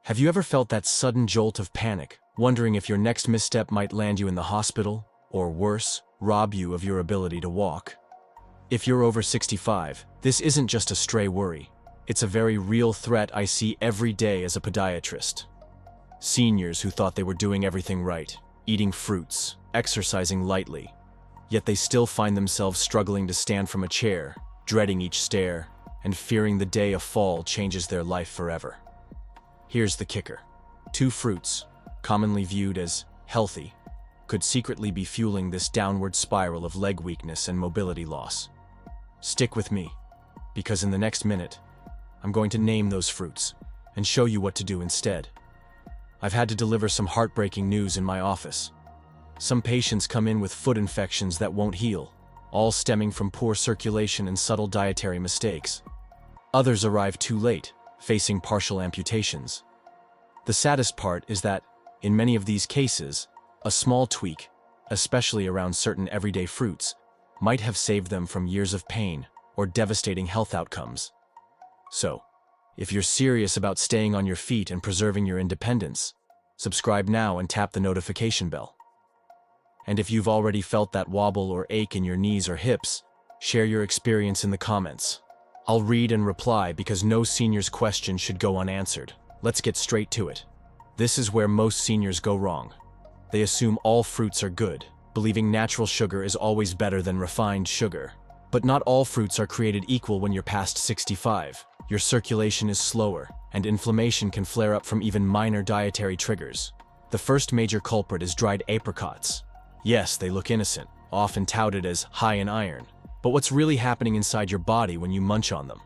Have you ever felt that sudden jolt of panic, wondering if your next misstep might land you in the hospital, or worse, rob you of your ability to walk? If you're over 65, this isn't just a stray worry. It's a very real threat I see every day as a podiatrist. Seniors who thought they were doing everything right, eating fruits, exercising lightly, yet they still find themselves struggling to stand from a chair, dreading each stair, and fearing the day a fall changes their life forever. Here's the kicker. 2 fruits, commonly viewed as healthy, could secretly be fueling this downward spiral of leg weakness and mobility loss. Stick with me, because in the next minute, I'm going to name those fruits and show you what to do instead. I've had to deliver some heartbreaking news in my office. Some patients come in with foot infections that won't heal, all stemming from poor circulation and subtle dietary mistakes. Others arrive too late, facing partial amputations. The saddest part is that, in many of these cases, a small tweak, especially around certain everyday fruits, might have saved them from years of pain or devastating health outcomes. So, if you're serious about staying on your feet and preserving your independence, subscribe now and tap the notification bell. And if you've already felt that wobble or ache in your knees or hips, share your experience in the comments. I'll read and reply because no senior's question should go unanswered. Let's get straight to it. This is where most seniors go wrong. They assume all fruits are good, believing natural sugar is always better than refined sugar. But not all fruits are created equal when you're past 65. Your circulation is slower, and inflammation can flare up from even minor dietary triggers. The first major culprit is dried apricots. Yes, they look innocent, often touted as high in iron. But what's really happening inside your body when you munch on them?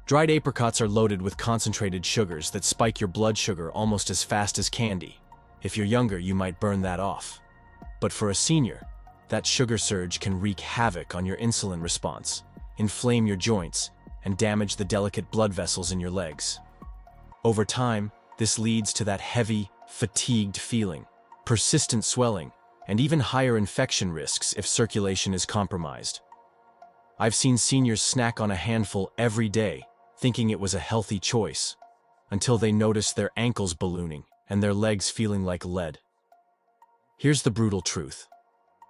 Dried apricots are loaded with concentrated sugars that spike your blood sugar almost as fast as candy. If you're younger, you might burn that off. But for a senior, that sugar surge can wreak havoc on your insulin response, inflame your joints, and damage the delicate blood vessels in your legs. Over time, this leads to that heavy, fatigued feeling, persistent swelling, and even higher infection risks if circulation is compromised. I've seen seniors snack on a handful every day, thinking it was a healthy choice, until they notice their ankles ballooning and their legs feeling like lead. Here's the brutal truth.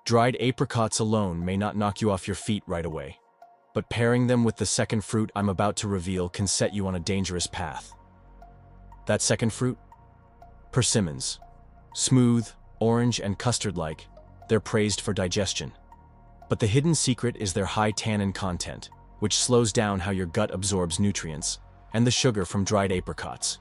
Dried apricots alone may not knock you off your feet right away, but pairing them with the second fruit I'm about to reveal can set you on a dangerous path. That second fruit? Persimmons. Smooth, orange, and custard-like, they're praised for digestion. But the hidden secret is their high tannin content, which slows down how your gut absorbs nutrients, and the sugar from dried apricots.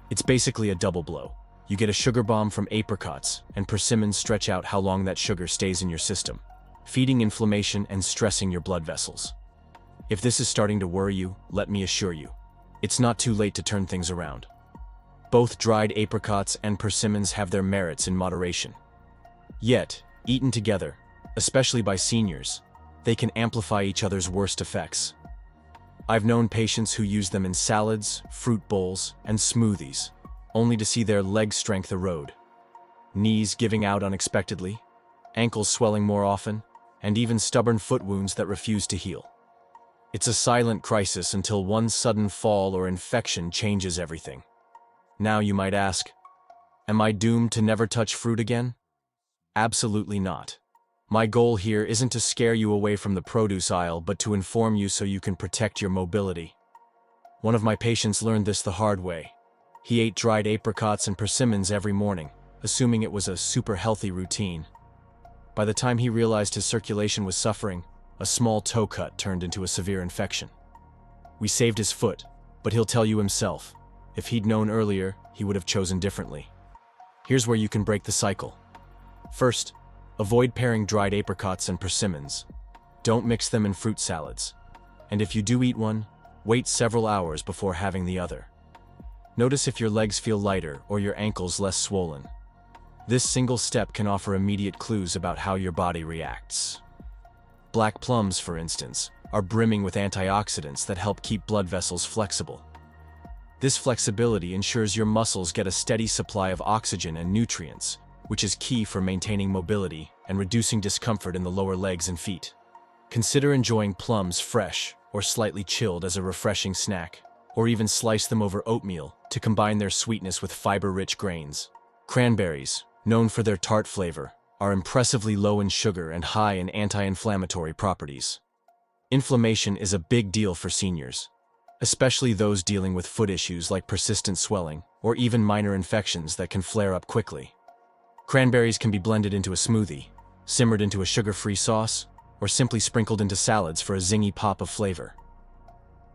It's basically a double blow. You get a sugar bomb from apricots, and persimmons stretch out how long that sugar stays in your system, feeding inflammation and stressing your blood vessels. If this is starting to worry you, let me assure you, it's not too late to turn things around. Both dried apricots and persimmons have their merits in moderation. Yet, eaten together, especially by seniors, they can amplify each other's worst effects. I've known patients who use them in salads, fruit bowls, and smoothies, only to see their leg strength erode, knees giving out unexpectedly, ankles swelling more often, and even stubborn foot wounds that refuse to heal. It's a silent crisis until one sudden fall or infection changes everything. Now you might ask, am I doomed to never touch fruit again? Absolutely not. My goal here isn't to scare you away from the produce aisle, but to inform you so you can protect your mobility. One of my patients learned this the hard way. He ate dried apricots and persimmons every morning, assuming it was a super healthy routine. By the time he realized his circulation was suffering, a small toe cut turned into a severe infection. We saved his foot, but he'll tell you himself, if he'd known earlier, he would have chosen differently. Here's where you can break the cycle. First, avoid pairing dried apricots and persimmons. Don't mix them in fruit salads. And if you do eat one, wait several hours before having the other. Notice if your legs feel lighter or your ankles less swollen. This single step can offer immediate clues about how your body reacts. Black plums, for instance, are brimming with antioxidants that help keep blood vessels flexible. This flexibility ensures your muscles get a steady supply of oxygen and nutrients, which is key for maintaining mobility and reducing discomfort in the lower legs and feet. Consider enjoying plums fresh or slightly chilled as a refreshing snack. or even slice them over oatmeal to combine their sweetness with fiber-rich grains. Cranberries, known for their tart flavor, are impressively low in sugar and high in anti-inflammatory properties. Inflammation is a big deal for seniors, especially those dealing with foot issues like persistent swelling or even minor infections that can flare up quickly. Cranberries can be blended into a smoothie, simmered into a sugar-free sauce, or simply sprinkled into salads for a zingy pop of flavor.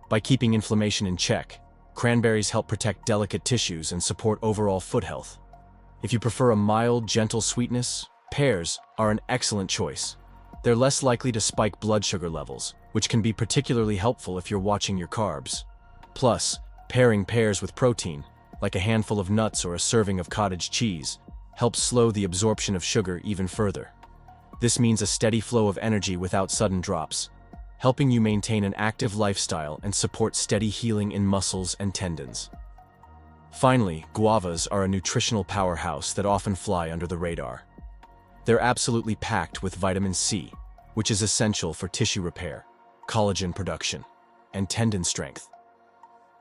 By keeping inflammation in check, cranberries help protect delicate tissues and support overall foot health. If you prefer a mild, gentle sweetness, pears are an excellent choice. They're less likely to spike blood sugar levels, which can be particularly helpful if you're watching your carbs. Plus, pairing pears with protein, like a handful of nuts or a serving of cottage cheese, helps slow the absorption of sugar even further. This means a steady flow of energy without sudden drops, helping you maintain an active lifestyle and support steady healing in muscles and tendons. Finally, guavas are a nutritional powerhouse that often fly under the radar. They're absolutely packed with vitamin C, which is essential for tissue repair, collagen production, and tendon strength.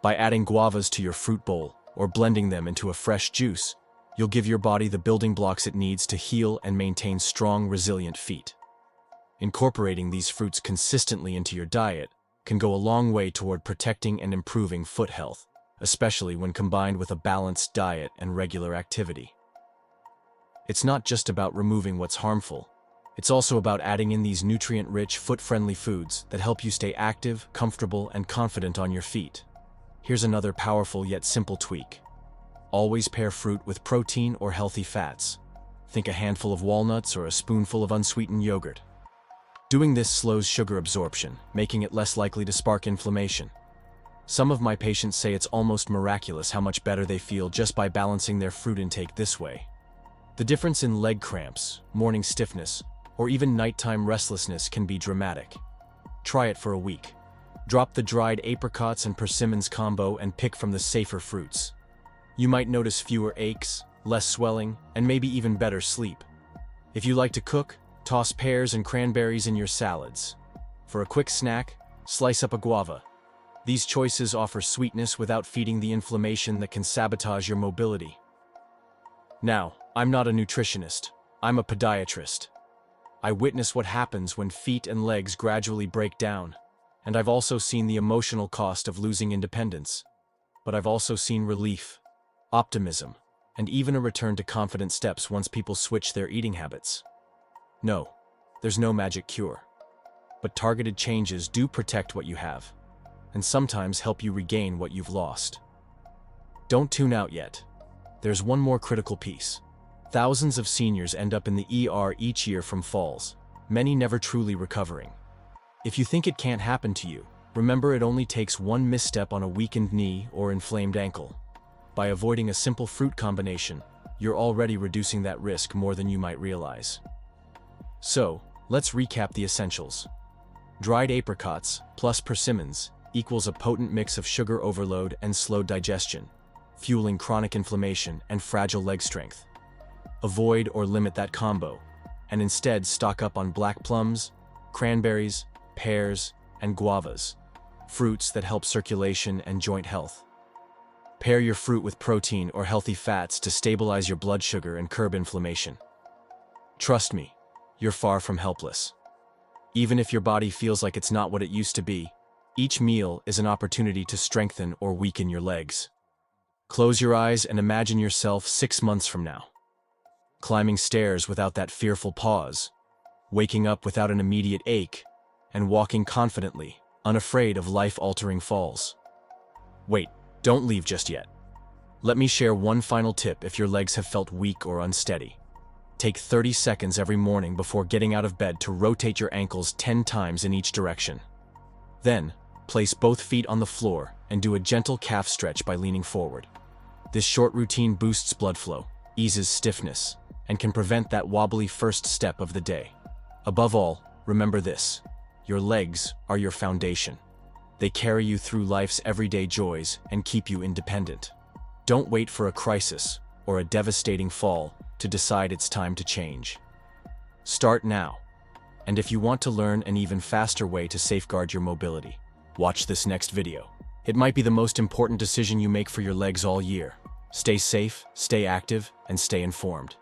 By adding guavas to your fruit bowl or blending them into a fresh juice, you'll give your body the building blocks it needs to heal and maintain strong, resilient feet. Incorporating these fruits consistently into your diet can go a long way toward protecting and improving foot health, especially when combined with a balanced diet and regular activity. It's not just about removing what's harmful. It's also about adding in these nutrient-rich, foot-friendly foods that help you stay active, comfortable, and confident on your feet. Here's another powerful yet simple tweak. Always pair fruit with protein or healthy fats. Think a handful of walnuts or a spoonful of unsweetened yogurt. Doing this slows sugar absorption, making it less likely to spark inflammation. Some of my patients say it's almost miraculous how much better they feel just by balancing their fruit intake this way. The difference in leg cramps, morning stiffness, or even nighttime restlessness can be dramatic. Try it for a week. Drop the dried apricots and persimmons combo and pick from the safer fruits. You might notice fewer aches, less swelling, and maybe even better sleep. If you like to cook, toss pears and cranberries in your salads. For a quick snack, slice up a guava. These choices offer sweetness without feeding the inflammation that can sabotage your mobility. Now, I'm not a nutritionist. I'm a podiatrist. I witness what happens when feet and legs gradually break down, and I've also seen the emotional cost of losing independence. But I've also seen relief, optimism, and even a return to confident steps once people switch their eating habits. No, there's no magic cure. But targeted changes do protect what you have, and sometimes help you regain what you've lost. Don't tune out yet. There's one more critical piece. Thousands of seniors end up in the ER each year from falls, many never truly recovering. If you think it can't happen to you, remember it only takes one misstep on a weakened knee or inflamed ankle. By avoiding a simple fruit combination, you're already reducing that risk more than you might realize. So, let's recap the essentials. Dried apricots plus persimmons equals a potent mix of sugar overload and slow digestion, fueling chronic inflammation and fragile leg strength. Avoid or limit that combo, and instead stock up on black plums, cranberries, pears, and guavas, fruits that help circulation and joint health. Pair your fruit with protein or healthy fats to stabilize your blood sugar and curb inflammation. Trust me, you're far from helpless. Even if your body feels like it's not what it used to be, each meal is an opportunity to strengthen or weaken your legs. Close your eyes and imagine yourself 6 months from now. Climbing stairs without that fearful pause, waking up without an immediate ache, and walking confidently, unafraid of life-altering falls. Wait, don't leave just yet. Let me share one final tip if your legs have felt weak or unsteady. Take 30 seconds every morning before getting out of bed to rotate your ankles 10 times in each direction. Then, place both feet on the floor and do a gentle calf stretch by leaning forward. This short routine boosts blood flow, eases stiffness, and can prevent that wobbly first step of the day. Above all, remember this: your legs are your foundation. They carry you through life's everyday joys and keep you independent. Don't wait for a crisis or a devastating fall to decide it's time to change. Start now. And if you want to learn an even faster way to safeguard your mobility, watch this next video. It might be the most important decision you make for your legs all year. Stay safe, stay active, and stay informed.